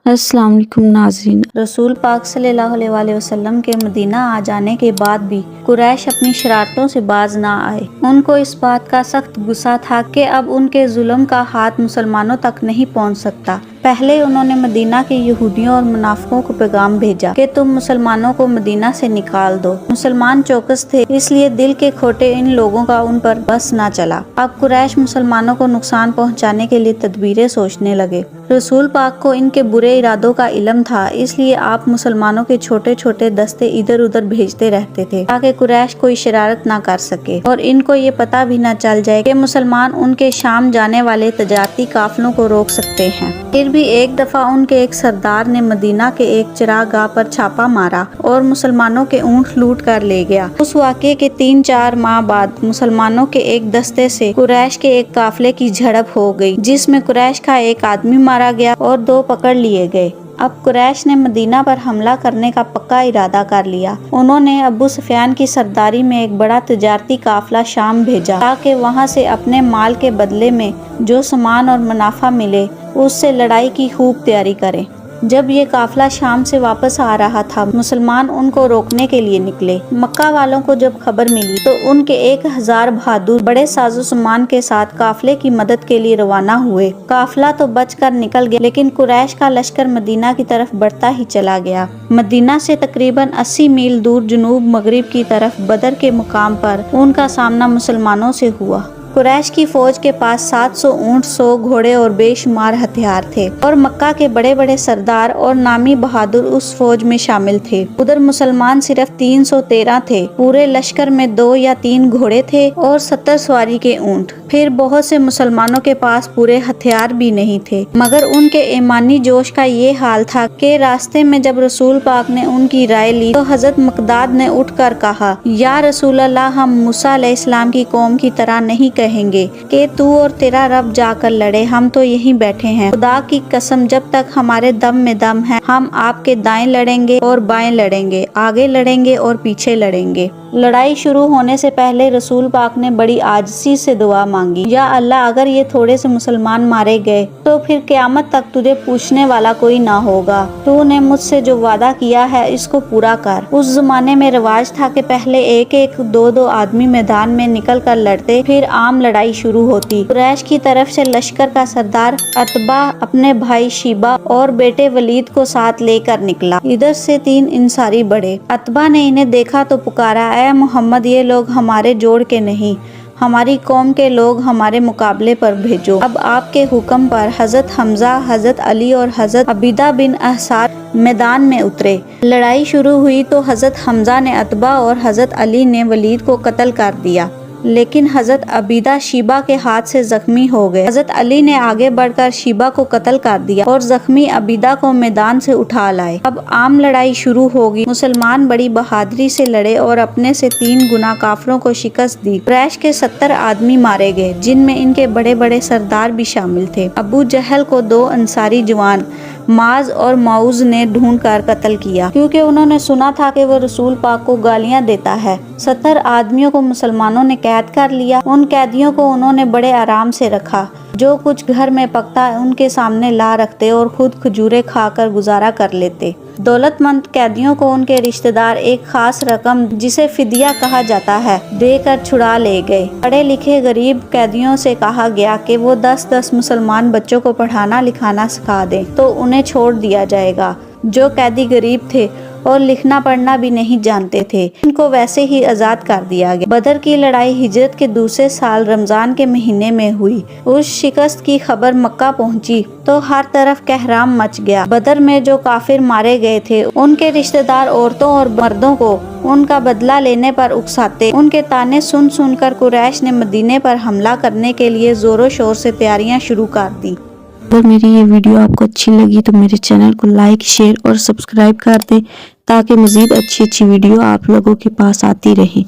अस्सलाम वालेकुम नाज़रीन। रसूल पाक सल्लल्लाहु अलैहि वसल्लम के मदीना आ जाने के बाद भी कुरैश अपनी शरारतों से बाज ना आए। उनको इस बात का सख्त गुस्सा था कि अब उनके जुल्म का हाथ मुसलमानों तक नहीं पहुंच सकता। पहले उन्होंने मदीना के यहूदियों और मुनाफिकों को पैगाम भेजा कि तुम मुसलमानों को मदीना से निकाल दो। मुसलमान चौकस थे, इसलिए दिल के खोटे इन लोगों का उन पर बस न चला। अब कुरैश मुसलमानों को नुकसान पहुंचाने के लिए तदबीरें सोचने लगे। रसूल पाक को इनके बुरे इरादों का इल्म था, इसलिए आप मुसलमानों के छोटे छोटे दस्ते इधर उधर भेजते रहते थे ताकि कुरैश कोई शरारत ना कर सके और इनको ये पता भी न चल जाए कि मुसलमान उनके शाम जाने वाले तजारती काफिलों को रोक सकते हैं। फिर भी एक दफा उनके एक सरदार ने मदीना के एक चरागाह पर छापा मारा और मुसलमानों के ऊंट लूट कर ले गया। उस वाक़े के 3-4 माह बाद मुसलमानों के एक दस्ते से कुरैश के एक काफिले की झड़प हो गई, जिसमें कुरैश का एक आदमी मारा गया और 2 पकड़ लिए गए। अब कुरैश ने मदीना पर हमला करने का पक्का इरादा कर लिया। उन्होंने अबू सुफियान की सरदारी में एक बड़ा तिजारती काफिला शाम भेजा ताकि वहां से अपने माल के बदले में जो सामान और मुनाफा मिले उससे लड़ाई की खूब तैयारी करें। जब ये काफिला शाम से वापस आ रहा था, मुसलमान उनको रोकने के लिए निकले। मक्का वालों को जब खबर मिली तो उनके 1000 बहादुर बड़े साजो सामान के साथ काफिले की मदद के लिए रवाना हुए। काफिला तो बचकर निकल गया, लेकिन कुरैश का लश्कर मदीना की तरफ बढ़ता ही चला गया। मदीना से तकरीबन 80 मील दूर जुनूब मगरिब की तरफ बदर के मुकाम पर उनका सामना मुसलमानों से हुआ। कुरैश की फौज के पास 700 ऊंट, 100 घोड़े और बेशुमार हथियार थे और मक्का के बड़े बड़े सरदार और नामी बहादुर उस फौज में शामिल थे। उधर मुसलमान सिर्फ 313 थे। पूरे लश्कर में 2 या 3 घोड़े थे और 70 सवारी के ऊंट। फिर बहुत से मुसलमानों के पास पूरे हथियार भी नहीं थे, मगर उनके ईमानी जोश का ये हाल था कि रास्ते में जब रसूल पाक ने उनकी राय ली तो हजरत मकदाद ने उठकर कहा, या रसूल अल्लाह, हम मूसा अलैहिस्सलाम की कौम की तरह नहीं कहेंगे कि तू और तेरा रब जाकर लड़े। हम तो यहीं बैठे हैं। खुदा की कसम, जब तक हमारे दम में दम है, हम आपके दाएं लड़ेंगे और बाएं लड़ेंगे, आगे लड़ेंगे और पीछे लड़ेंगे। लड़ाई शुरू होने से पहले रसूल पाक ने बड़ी आजिज़ी से दुआ मांगी, या अल्लाह, अगर ये थोड़े से मुसलमान मारे गए तो फिर क़यामत तक तुझे पूछने वाला कोई ना होगा। तूने मुझसे जो वादा किया है इसको पूरा कर। उस जमाने में रिवाज था कि पहले 1-1, 2-2 आदमी मैदान में निकल कर लड़ते, फिर आम लड़ाई शुरू होती। कुरैश की तरफ से लश्कर का सरदार अतबा अपने भाई शीबा और बेटे वलीद को साथ लेकर निकला। इधर से 3 इंसारी बढ़े। अतबा ने इन्हें देखा तो पुकारा, ऐ मोहम्मद, ये लोग हमारे जोड़ के नहीं, हमारी कौम के लोग हमारे मुकाबले पर भेजो। अब आपके हुक्म पर हजरत हमजा, हजरत अली और हजरत अबीदा बिन अहसार मैदान में उतरे। लड़ाई शुरू हुई तो हजरत हमजा ने अतबा और हजरत अली ने वलीद को कत्ल कर दिया, लेकिन हजरत अबीदा शीबा के हाथ से जख्मी हो गए। हजरत अली ने आगे बढ़कर शीबा को कत्ल कर दिया और जख्मी अबीदा को मैदान से उठा लाए। अब आम लड़ाई शुरू होगी। मुसलमान बड़ी बहादुरी से लड़े और अपने से 3 गुना काफिरों को शिकस्त दी। कुरैश के 70 आदमी मारे गए, जिनमें इनके बड़े बड़े सरदार भी शामिल थे। अबू जहल को 2 अंसारी जवान माज और माउज ने ढूंढ कर कत्ल किया, क्योंकि उन्होंने सुना था कि वो रसूल पाक को गालियां देता है। 70 आदमियों को मुसलमानों ने कैद कर लिया। उन कैदियों को उन्होंने बड़े आराम से रखा। जो कुछ घर में पकता उनके सामने ला रखते और खुद खजूरें खाकर गुजारा कर लेते। दौलतमंद कैदियों को उनके रिश्तेदार एक खास रकम, जिसे फिदिया कहा जाता है, देकर छुड़ा ले गए। पढ़े लिखे गरीब कैदियों से कहा गया कि वो 10-10 मुसलमान बच्चों को पढ़ाना लिखाना सिखा दें तो उन्हें छोड़ दिया जाएगा। जो कैदी गरीब थे और लिखना पढ़ना भी नहीं जानते थे, इनको वैसे ही आजाद कर दिया गया। बदर की लड़ाई हिजरत के दूसरे साल रमजान के महीने में हुई। उस शिकस्त की खबर मक्का पहुंची तो हर तरफ कहराम मच गया। बदर में जो काफिर मारे गए थे, उनके रिश्तेदार औरतों और मर्दों को उनका बदला लेने पर उकसाते। उनके ताने सुन सुनकर कुरैश ने मदीने पर हमला करने के लिए जोरों शोर से तैयारियां शुरू कर दी। अगर मेरी ये वीडियो आपको अच्छी लगी तो मेरे चैनल को लाइक, शेयर और सब्सक्राइब कर दें ताकि मज़ीद अच्छी वीडियो आप लोगों के पास आती रहे।